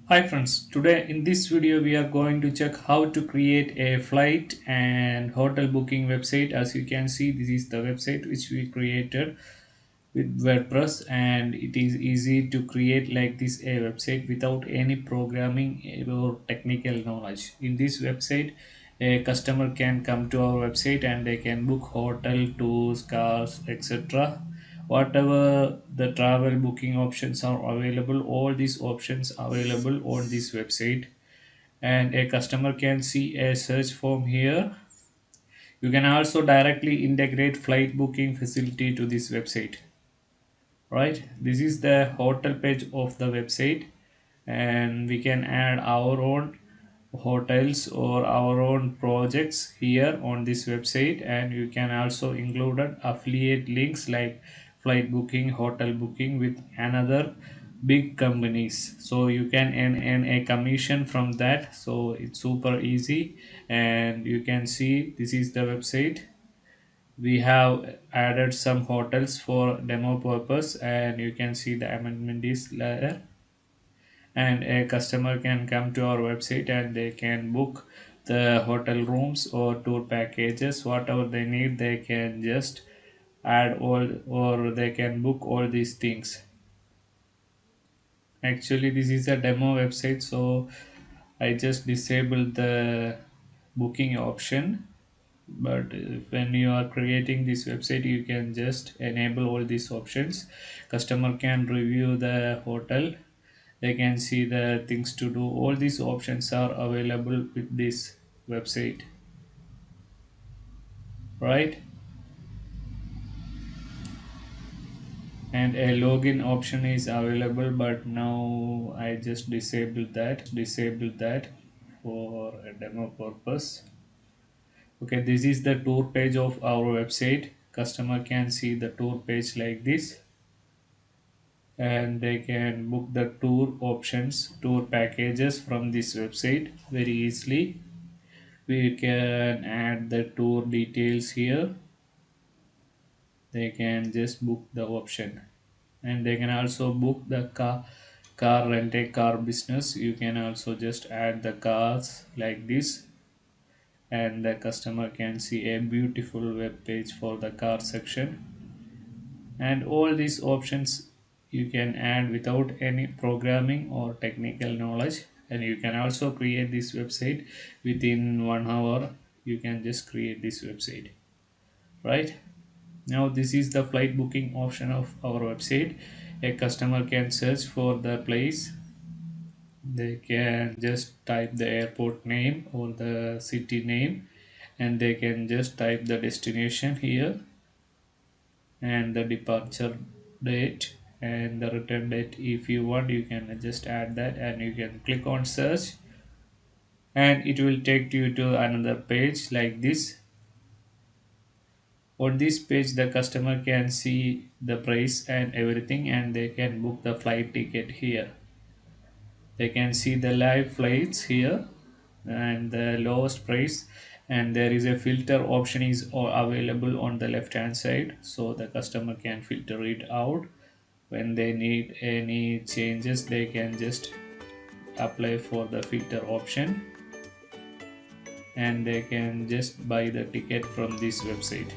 Hi friends, today in this video we are going to check how to create a flight and hotel booking website. As you can see, this is the website which we created with WordPress, and it is easy to create like this a website without any programming or technical knowledge. In this website, a customer can come to our website and they can book hotel, tours, cars, etc. Whatever the travel booking options are available, all these options available on this website, and a customer can see a search form here. You can also directly integrate flight booking facility to this website. Right, this is the hotel page of the website, and we can add our own hotels or our own projects here on this website, and you can also include affiliate links like flight booking, hotel booking with another big companies, so you can earn a commission from that. So it's super easy, and you can see this is the website. We have added some hotels for demo purpose, and you can see the amendment is there, and a customer can come to our website and they can book the hotel rooms or tour packages, whatever they need. They can just add all, or they can book all these things. Actually, this is a demo website, so I just disabled the booking option. But when you are creating this website, you can just enable all these options. Customer can review the hotel, they can see the things to do. All these options are available with this website, right? And a login option is available, but now I just disabled that for a demo purpose. Okay, this is the tour page of our website. Customer can see the tour page like this, and they can book the tour options, tour packages from this website very easily. We can add the tour details here. They can just book the option, and they can also book the car rent a car business. You can also just add the cars like this, and the customer can see a beautiful web page for the car section. And all these options you can add without any programming or technical knowledge, and you can also create this website within 1 hour. You can just create this website, right? Now this is the flight booking option of our website. A customer can search for the place. They can just type the airport name or the city name, and they can just type the destination here and the departure date and the return date. If you want, you can just add that, and you can click on search, and it will take you to another page like this. On this page, the customer can see the price and everything, and they can book the flight ticket here. They can see the live flights here and the lowest price, and there is a filter option is available on the left hand side, so the customer can filter it out. When they need any changes, they can just apply for the filter option, and they can just buy the ticket from this website.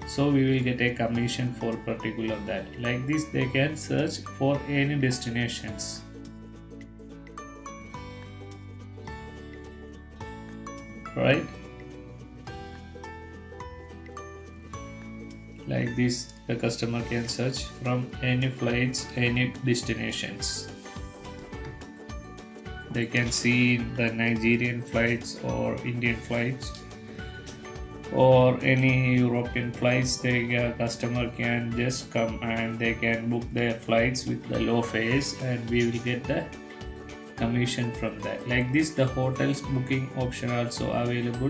So we will get a commission for particular that. Like this, they can search for any destinations, right? Like this, the customer can search from any flights, any destinations. They can see the Nigerian flights or Indian flights or any European flights. The customer can just come and they can book their flights with the low fares, and we will get the commission from that. Like this, the hotels booking option also available.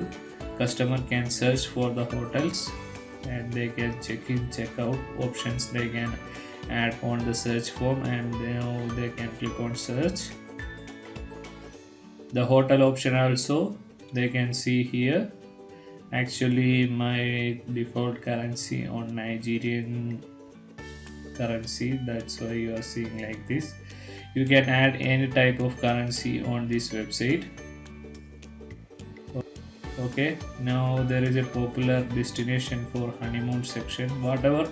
Customer can search for the hotels, and they can check in, check out options. They can add on the search form, and now they can click on search. The hotel option also they can see here. Actually, my default currency on Nigerian currency, that's why you are seeing like this. You can add any type of currency on this website. Okay, now there is a popular destination for honeymoon section. Whatever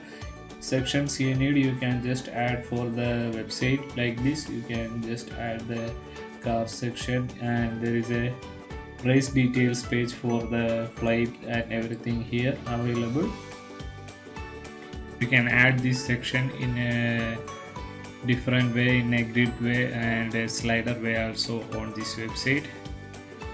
sections you need, you can just add for the website. Like this, you can just add the car section, and there is a price details page for the flight and everything here available. You can add this section in a different way, in a grid way and a slider way also on this website.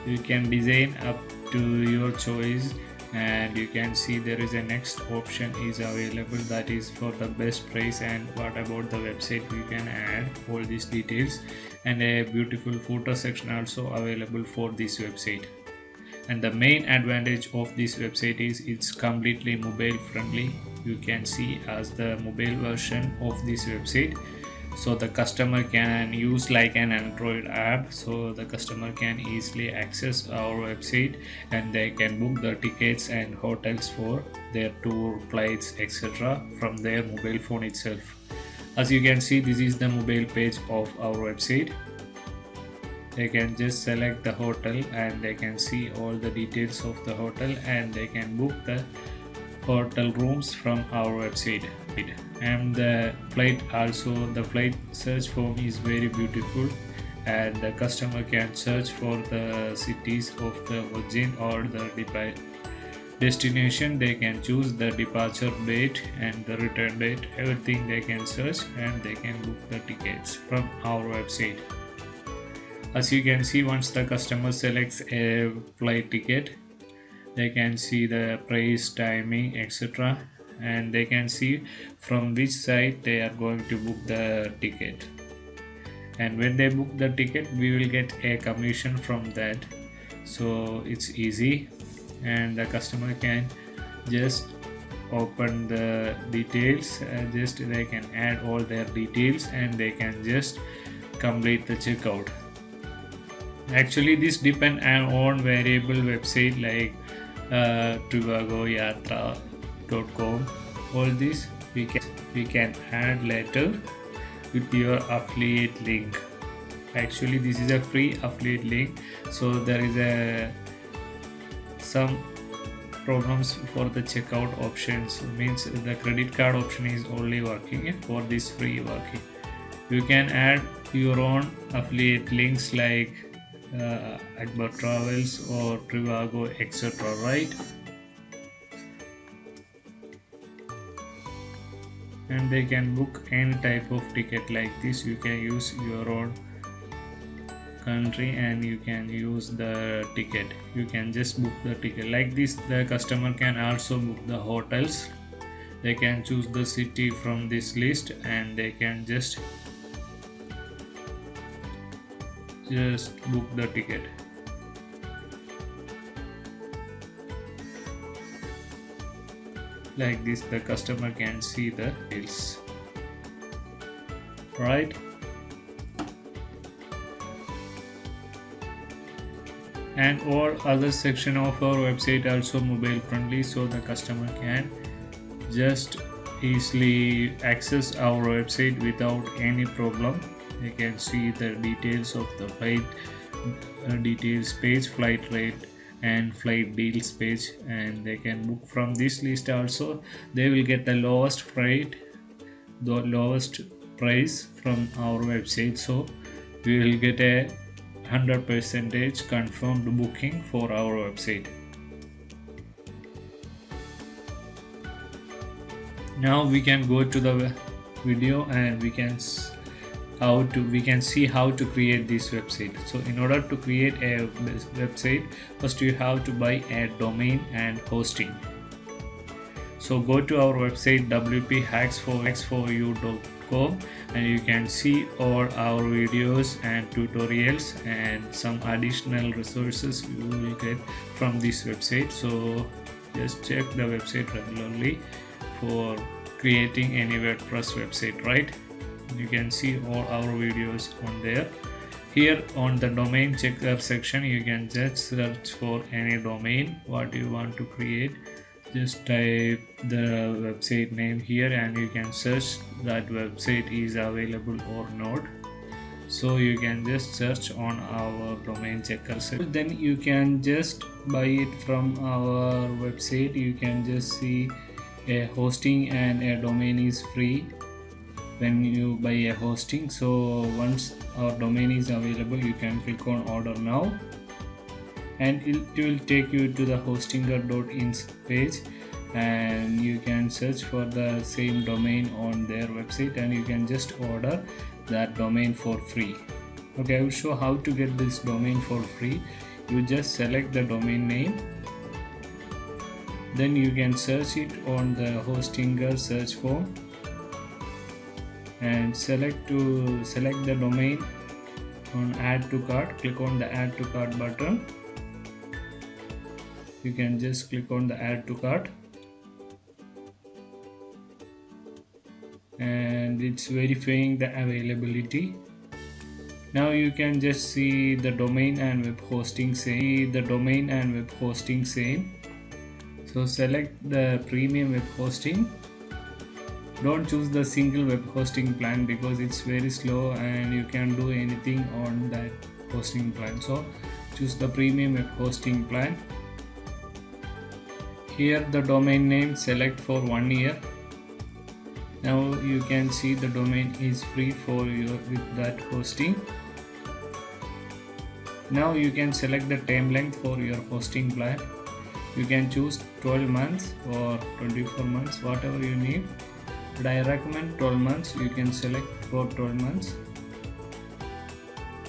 You can design up to your choice, and you can see there is a next option is available, that is for the best price. And what about the website, you can add all these details, and a beautiful photo section also available for this website. And the main advantage of this website is it's completely mobile friendly. You can see as the mobile version of this website, so the customer can use like an Android app, so the customer can easily access our website and they can book the tickets and hotels for their tour, flights, etc. from their mobile phone itself. As you can see, this is the mobile page of our website. They can just select the hotel and they can see all the details of the hotel, and they can book the hotel rooms from our website. And the flight also, the flight search form is very beautiful, and the customer can search for the cities of the origin or the destination. They can choose the departure date and the return date, everything they can search, and they can book the tickets from our website. As you can see, once the customer selects a flight ticket, they can see the price, timing, etc., and they can see from which site they are going to book the ticket. And when they book the ticket, we will get a commission from that. So it's easy, and the customer can just open the details, just they can add all their details and they can just complete the checkout. Actually, this depends on variable website like Trivago, Yatra.com. All this we can add later with your affiliate link. Actually, this is a free affiliate link, so there is some problems for the checkout options. Means the credit card option is only working for this free working. You can add your own affiliate links like Akbar Travels or Trivago, etc., right? And they can book any type of ticket like this. You can use your own country and you can use the ticket. You can just book the ticket like this. The customer can also book the hotels. They can choose the city from this list and they can just book the ticket. Like this, the customer can see the details, right? And all other section of our website also mobile friendly, so the customer can just easily access our website without any problem. They can see the details of the flight details page, flight rate and flight deals page, and they can book from this list also. They will get the lowest price from our website, so we will get a 100% confirmed booking for our website. Now we can go to the video and we can see how to create this website. So in order to create a website, first you have to buy a domain and hosting. So go to our website wphacksforyou.com and you can see all our videos and tutorials and some additional resources you will get from this website. So just check the website regularly for creating any WordPress website, right? You can see all our videos on there. Here on the domain checker section, you can just search for any domain what you want to create. Just type the website name here and you can search that website is available or not. so you can just search on our domain checker section. Then you can just buy it from our website. You can just see a hosting and a domain is free when you buy a hosting. So once our domain is available, you can click on order now, and it will take you to the hostinger.in page, and you can search for the same domain on their website, and you can just order that domain for free. Okay, I will show how to get this domain for free. You just select the domain name, then you can search it on the Hostinger search form, and select the domain on add to cart. Click on the add to cart button. You can just click on the add to cart, and it's verifying the availability. Now you can just see the domain and web hosting same. So select the premium web hosting. Don't choose the single web hosting plan because it's very slow and you can't do anything on that hosting plan. So choose the premium web hosting plan. Here the domain name, select for 1 year. Now you can see the domain is free for you with that hosting. Now you can select the time length for your hosting plan. You can choose 12 months or 24 months, whatever you need, but I recommend 12 months. You can select for 12 months,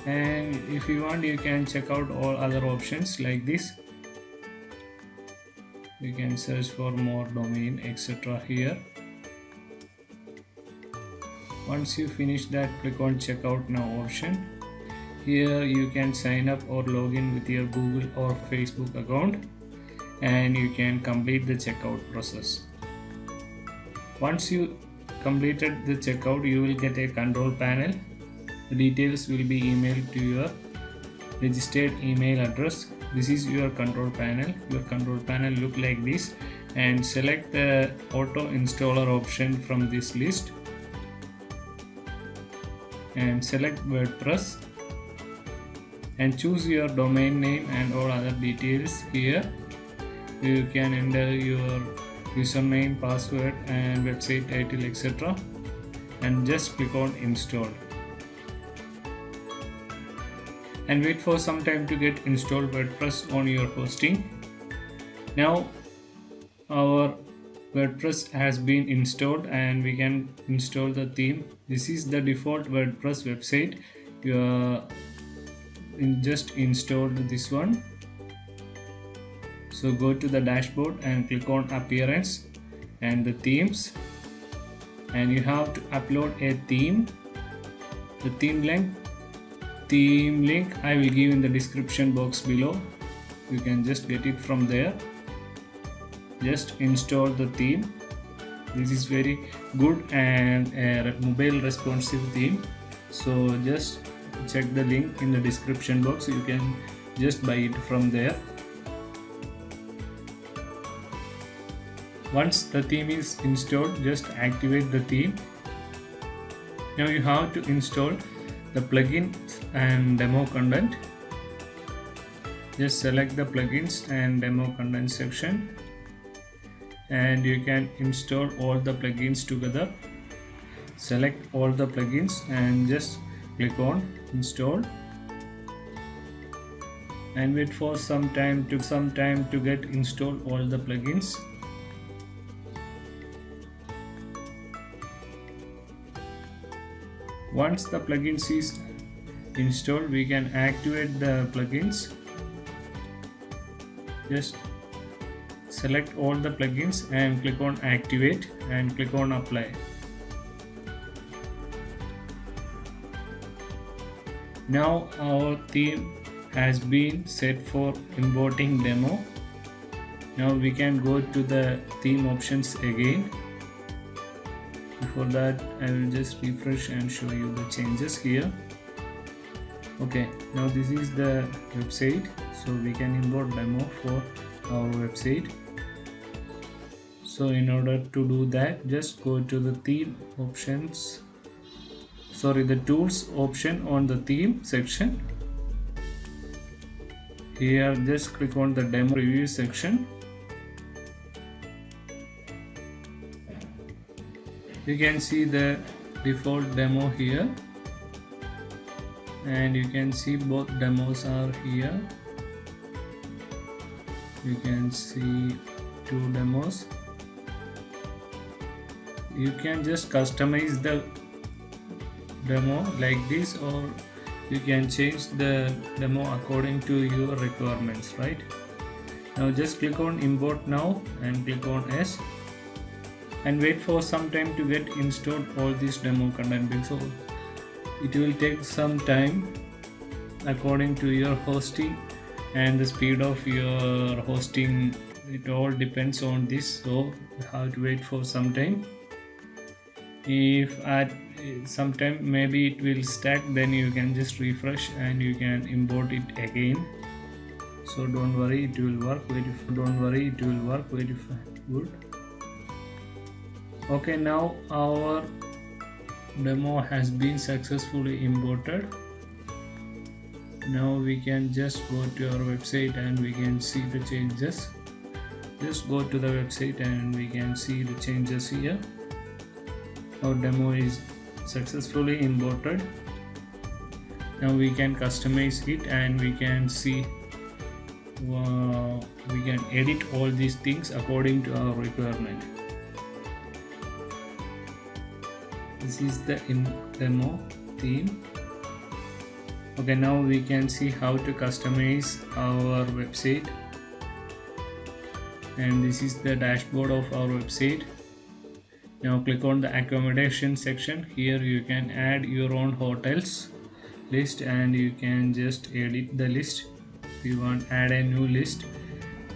and if you want, you can check out all other options like this. You can search for more domain, etc. here. Once you finish that, click on checkout now option. Here you can sign up or log in with your Google or Facebook account, and you can complete the checkout process. Once you completed the checkout, you will get a control panel. The details will be emailed to your registered email address. This is your control panel. Your control panel look like this, and select the auto installer option from this list, and select WordPress, and choose your domain name and all other details. Here you can enter your username, password and website title, etc., and just click on install, and wait for some time to get installed WordPress on your hosting. Now our WordPress has been installed and we can install the theme. This is the default WordPress website. You just installed this one. So go to the dashboard and click on appearance and the themes, and you have to upload a theme. The theme link I will give in the description box below. You can just get it from there. Just install the theme. This is very good and a mobile responsive theme. So just check the link in the description box. You can just buy it from there. Once the theme is installed, just activate the theme. Now you have to install the plugins and demo content. Just select the plugins and demo content section, and you can install all the plugins together. Select all the plugins and just click on install, and wait for some time to get installed all the plugins. Once the plugins is installed, we can activate the plugins. Just select all the plugins and click on activate and click on apply. Now our theme has been set for importing demo. Now we can go to the theme options again. Before that, I will just refresh and show you the changes here. Okay, now this is the website, so we can import demo for our website. So in order to do that, just go to the theme options, the tools option on the theme section. Here just click on the demo review section. You can see the default demo here, and you can see both demos are here. You can see 2 demos. You can just customize the demo like this, or you can change the demo according to your requirements, right? Now just click on import now and click on yes, and wait for some time to get installed all this demo content, because it will take some time according to your hosting and the speed of your hosting. It all depends on this, so you have to wait for some time. If at some time maybe it will stack, then you can just refresh and you can import it again. So don't worry, it will work very good. Okay, now our demo has been successfully imported. Now we can just go to our website and we can see the changes. Just go to the website and we can see the changes here. Our demo is successfully imported. Now we can customize it and we can see, we can edit all these things according to our requirement. This is the demo theme. Okay, now we can see how to customize our website, and this is the dashboard of our website. Now click on the accommodation section. Here you can add your own hotels list and you can just edit the list. If you want add a new list,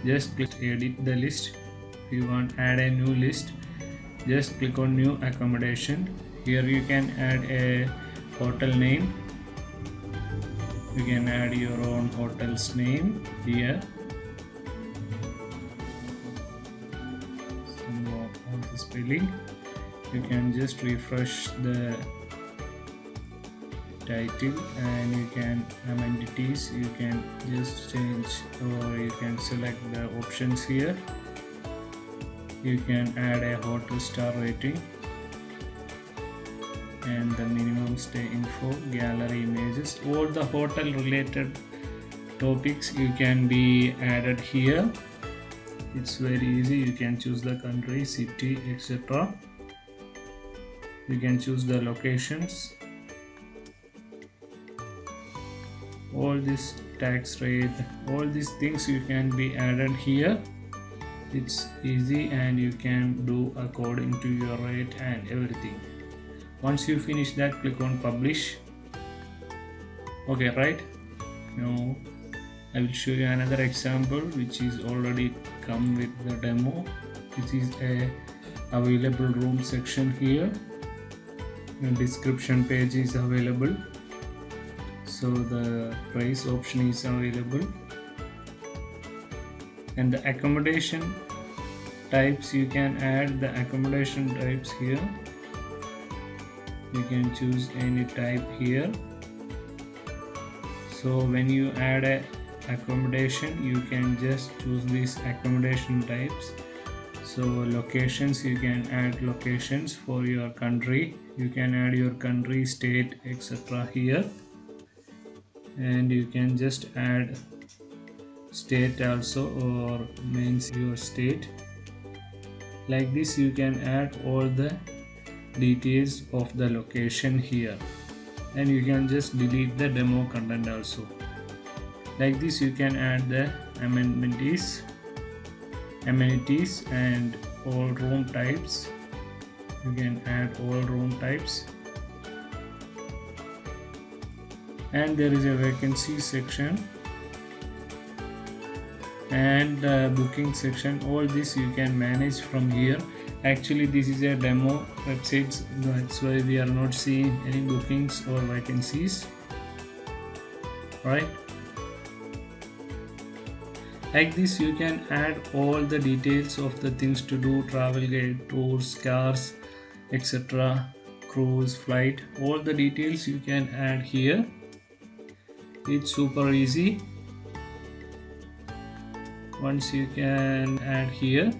just click edit the list. If you want add a new list, just click on new accommodation. Here you can add a hotel name. You can add your own hotel's name here. On the spelling, you can just refresh the title, and you can amenities, you can just change, or you can select the options here. You can add a hotel star rating and the minimum stay info, gallery images. All the hotel related topics you can be added here. It's very easy. You can choose the country, city, etc. You can choose the locations. All this tax rate, all these things you can be added here. It's easy and you can do according to your rate and everything. Once you finish that, click on publish. Okay, right? Now I will show you another example which is already come with the demo. This is a available room section here. The description page is available. So the price option is available. And the accommodation types, you can add the accommodation types here. You can choose any type here. So when you add a accommodation, you can just choose these accommodation types. So locations, you can add locations for your country. You can add your country, state, etc. here. And you can just add state also, or means your state. Like this, you can add all the details of the location here, and you can just delete the demo content also. Like this, you can add the amenities and all room types. You can add all room types, and there is a vacancy section and the booking section. All this you can manage from here. Actually, this is a demo website, that's why we are not seeing any bookings or vacancies, right? Like this, you can add all the details of the things to do, travel guide, tours, cars, etc., cruise, flight, all the details you can add here. It's super easy. Once you can add here,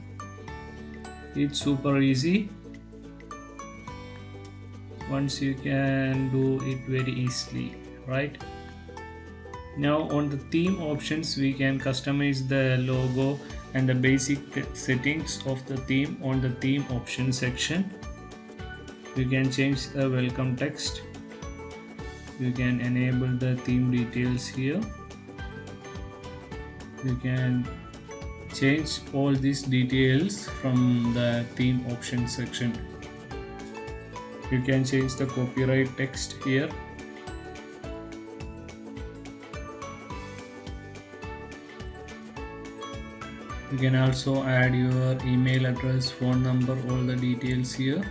it's super easy. Once you can do it very easily, right? Now on the theme options, we can customize the logo and the basic settings of the theme on the theme option section. You can change the welcome text. You can enable the theme details here. You can change all these details from the theme option section. You can change the copyright text here. You can also add your email address, phone number, all the details here.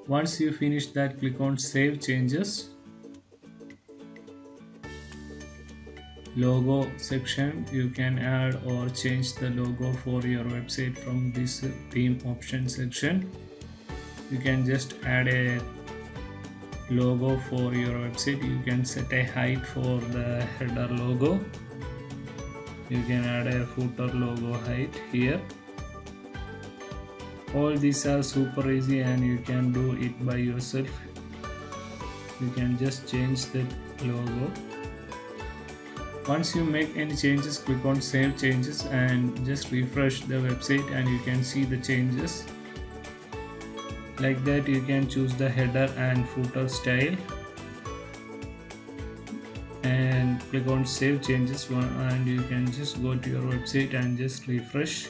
Once you finish that, click on Save Changes. Logo section, you can add or change the logo for your website from this theme option section. You can just add a logo for your website. You can set a height for the header logo. You can add a footer logo height here. All these are super easy and you can do it by yourself. You can just change the logo. Once you make any changes, click on Save Changes and just refresh the website and you can see the changes. Like that, you can choose the header and footer style and click on Save Changes and you can just go to your website and just refresh,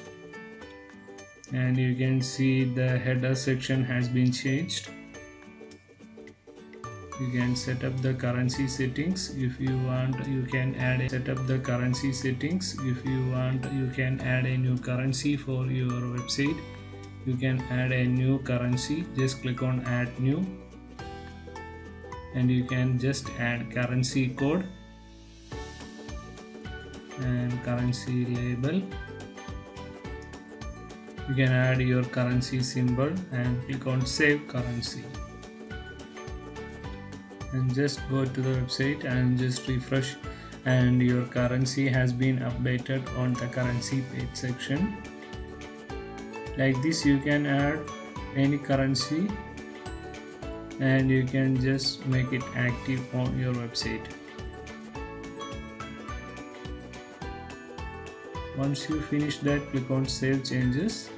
and you can see the header section has been changed. You can set up the currency settings. If you want, you can set up the currency settings. If you want, you can add a new currency for your website. You can add a new currency. Just click on Add New and you can just add currency code and currency label. You can add your currency symbol and click on Save Currency. And just go to the website and just refresh, and your currency has been updated on the currency page section. Like this, you can add any currency and you can just make it active on your website. Once you finish that, click on Save Changes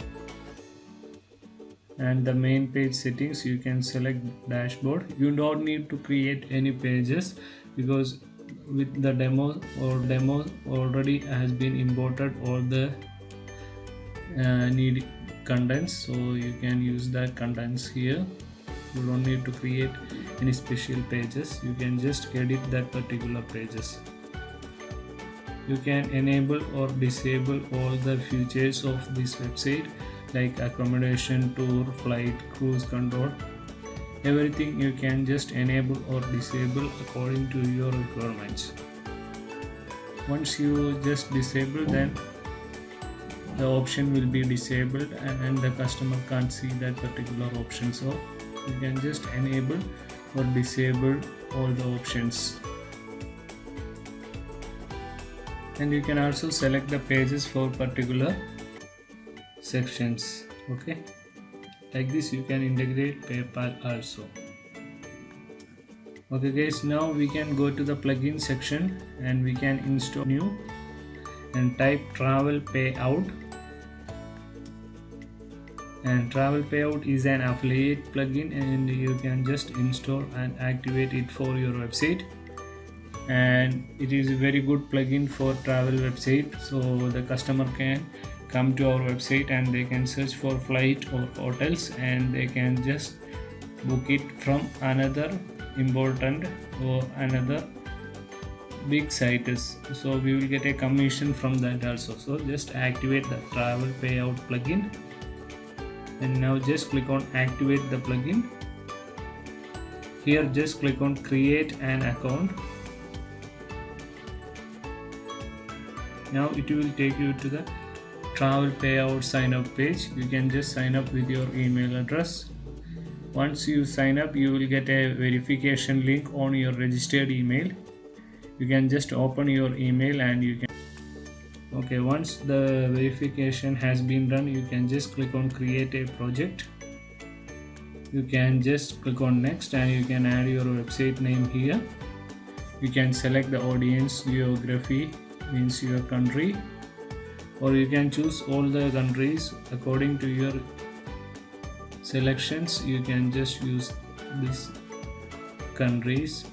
and the main page settings. You can select dashboard. You don't need to create any pages because with the demo already has been imported all the need contents, so you can use that contents here. You don't need to create any special pages. You can just edit that particular pages. You can enable or disable all the features of this website like accommodation, tour, flight, cruise control. Everything you can just enable or disable according to your requirements. Once you just disable, then the option will be disabled and the customer can't see that particular option. So you can just enable or disable all the options. And you can also select the pages for particular sections. Okay, like this you can integrate PayPal also. Okay guys, now we can go to the plugin section and we can install new and type Travel Payout. And Travel Payout is an affiliate plugin and you can just install and activate it for your website, and it is a very good plugin for travel website. So the customer can come to our website and they can search for flight or hotels and they can just book it from another important or another big sites. So we will get a commission from that also. So just activate the Travel Payout plugin and now just click on activate the plugin. Here just click on create an account. Now it will take you to the travel payout sign up page. You can just sign up with your email address. Once you sign up, you will get a verification link on your registered email. You can just open your email and you can once the verification has been done, you can just click on create a project. You can just click on next and you can add your website name here. You can select the audience, geography means your country, or you can choose all the countries according to your selections. You can just use these countries.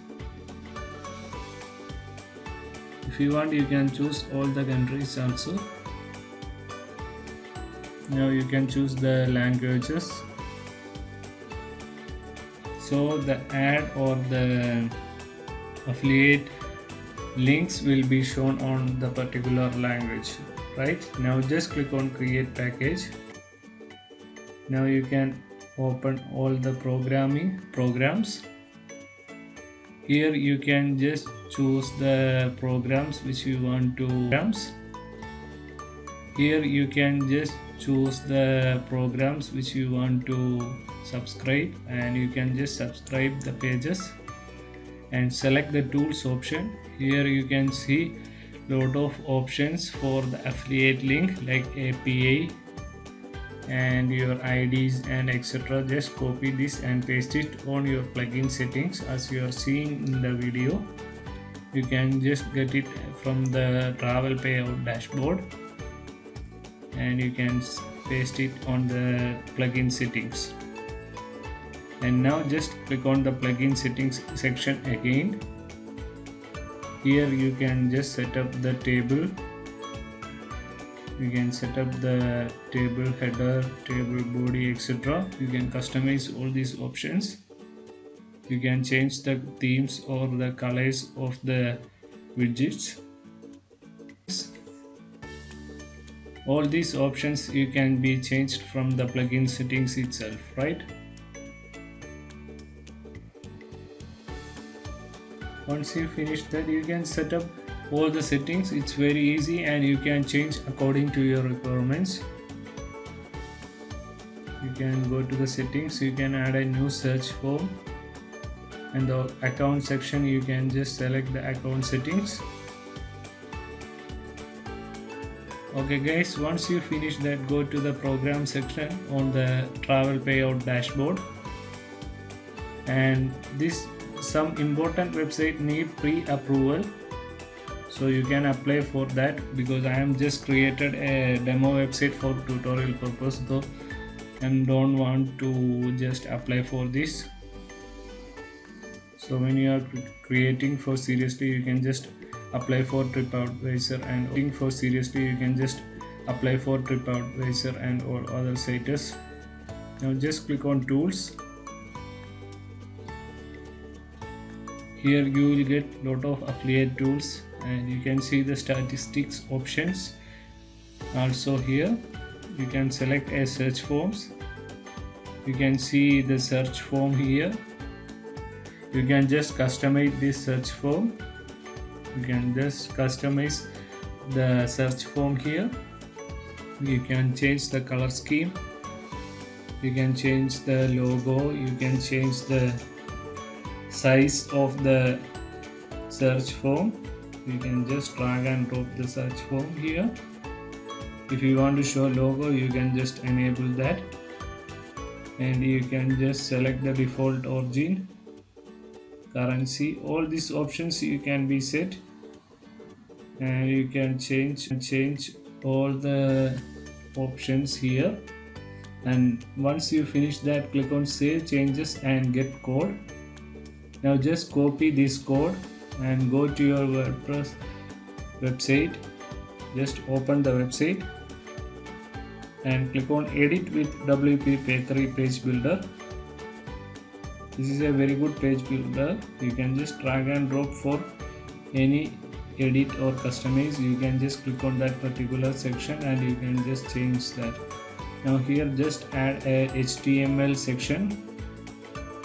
If you want, you can choose all the countries also. Now you can choose the languages. So the ad or the affiliate links will be shown on the particular language. Right now, just click on create package. Now you can open all the programs. Here you can just choose the programs which you want to Here you can just choose the programs which you want to subscribe, and you can just subscribe the pages and select the tools option. Here you can see lot of options for the affiliate link like API and your IDs and etc. Just copy this and paste it on your plugin settings as you are seeing in the video. You can just get it from the travel payout dashboard and you can paste it on the plugin settings. And now just click on the plugin settings section again. Here you can just set up the table. You can set up the table header, table body, etc. You can customize all these options. You can change the themes or the colors of the widgets. All these options you can be changed from the plugin settings itself, right? Once you finish that, you can set up all the settings. It's very easy and you can change according to your requirements. You can go to the settings. You can add a new search form, and the account section you can just select the account settings. Okay guys, once you finish that, go to the program section on the travel payout dashboard, and some important website need pre-approval, so you can apply for that, because I am just created a demo website for tutorial purpose though, and don't want to just apply for this. So when you are creating for seriously, you can just apply for TripAdvisor, and creating for seriously you can just apply for TripAdvisor and all other sites. Now just click on tools. Here you will get lot of affiliate tools, and you can see the statistics options. Also here you can select a search forms. You can see the search form here. You can just customize this search form. You can just customize the search form here. You can change the color scheme. You can change the logo. You can change the size of the search form. You can just drag and drop the search form here. If you want to show logo, you can just enable that, and you can just select the default origin, currency. All these options you can be set, and you can change all the options here. And once you finish that, click on save changes and get code. Now just copy this code and go to your WordPress website. Just open the website and click on edit with WP P3 page builder. This is a very good page builder. You can just drag and drop for any edit or customize. You can just click on that particular section and you can just change that. Now here just add a HTML section.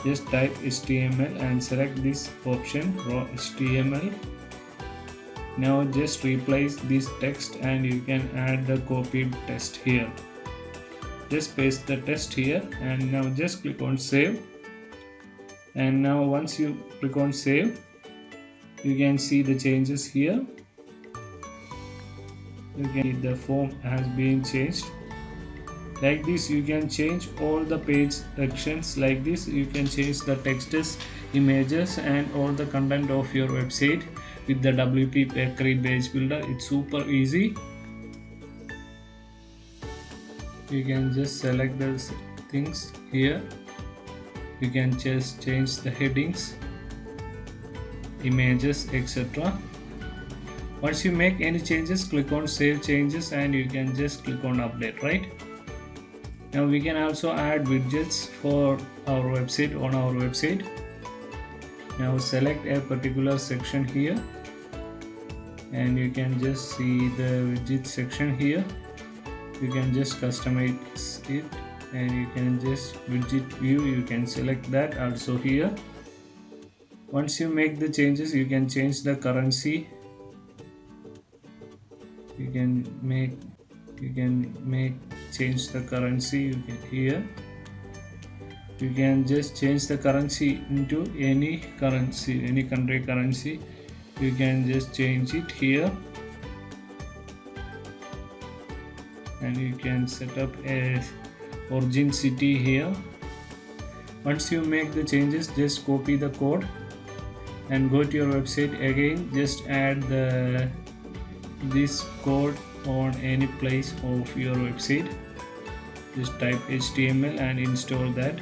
Just type HTML and select this option, raw HTML. Now just replace this text and you can add the copied text here. Just paste the text here and now just click on save. And now once you click on save, you can see the changes here. You can see the form has been changed. Like this you can change all the page sections. Like this you can change the texts, images and all the content of your website with the WP Bakery page builder. It's super easy. You can just select the things here. You can just change the headings, images, etc. Once you make any changes, click on save changes and you can just click on update, right? Now we can also add widgets for our website on our website. Now select a particular section here and you can just see the widget section here. You can just customize it and you can just widget view, you can select that also here. Once you make the changes, you can change the currency. You can change the currency. You can here. You can just change the currency into any currency, any country currency. You can just change it here. And you can set up a origin city here. Once you make the changes, just copy the code and go to your website again. Just add this code on any place of your website. Just type HTML and install that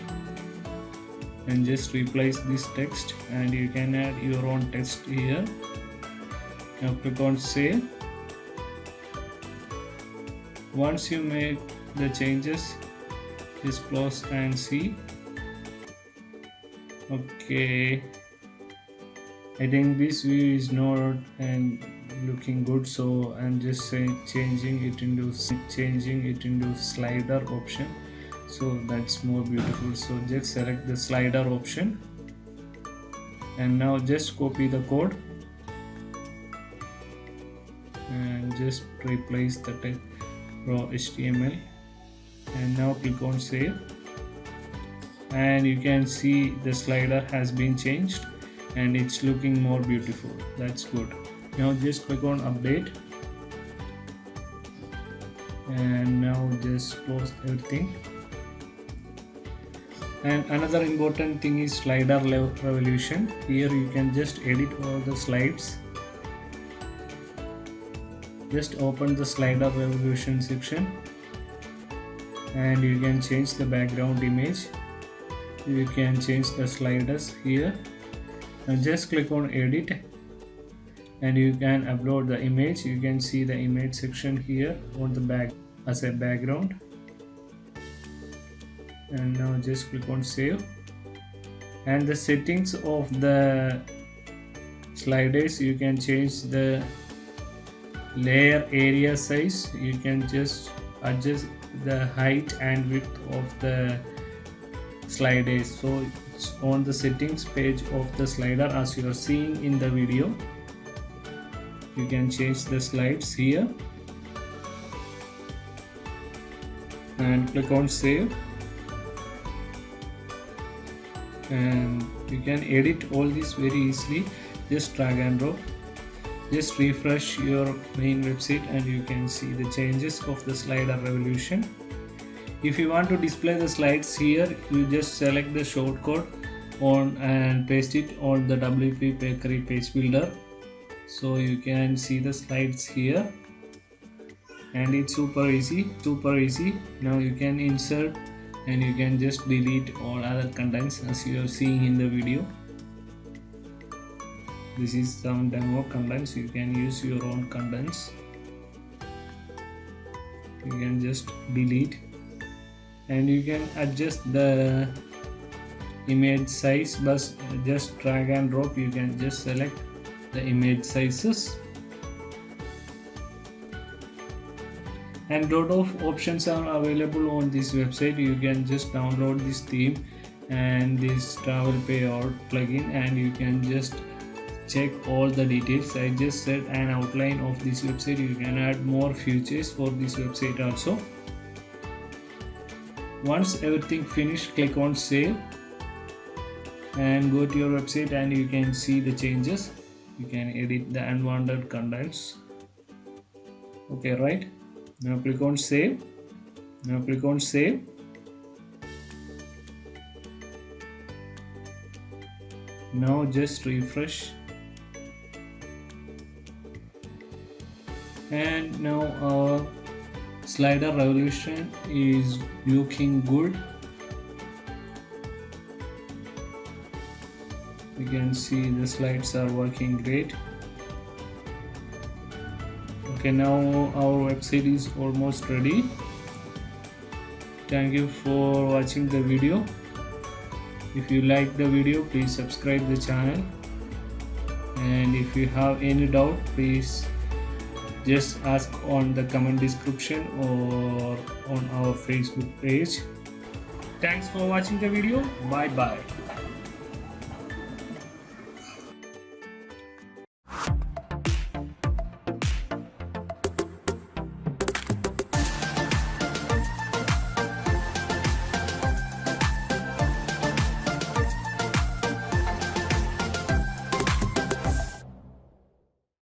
and just replace this text and you can add your own text here. Now click on save. Once you make the changes, just close and see. Okay, I think this view is not and looking good, so I'm just changing it into slider option, so that's more beautiful. So just select the slider option and now just copy the code and just replace the raw HTML and now click on save and you can see the slider has been changed and it's looking more beautiful. That's good. Now just click on update and now just close everything. And another important thing is slider revolution. Here you can just edit all the slides. Just open the slider revolution section and you can change the background image. You can change the sliders here and just click on edit and you can upload the image. You can see the image section here on the back as a background and now just click on save. And the settings of the sliders, you can change the layer area size. You can just adjust the height and width of the sliders. So it's on the settings page of the slider as you are seeing in the video. You can change the slides here and click on save and you can edit all this very easily. Just drag and drop. Just refresh your main website and you can see the changes of the slider revolution. If you want to display the slides here, you just select the shortcode on and paste it on the WP Bakery page builder, so you can see the slides here and it's super easy. Now you can insert and you can just delete all other contents as you are seeing in the video. This is some demo contents. You can use your own contents. You can just delete and you can adjust the image size, but just drag and drop. You can just select the image sizes and lot of options are available on this website. You can just download this theme and this travel payout plugin and you can just check all the details. I just set an outline of this website. You can add more features for this website also. Once everything finished, click on save and go to your website, and you can see the changes. You can edit the unwanted contents. Okay, right? Now click on save. Now click on save. Now just refresh, and now our slider revolution is looking good. You can see the slides are working great. Okay, now our website is almost ready. Thank you for watching the video. If you like the video, please subscribe the channel, and if you have any doubt, please just ask on the comment description or on our Facebook page. Thanks for watching the video. Bye bye.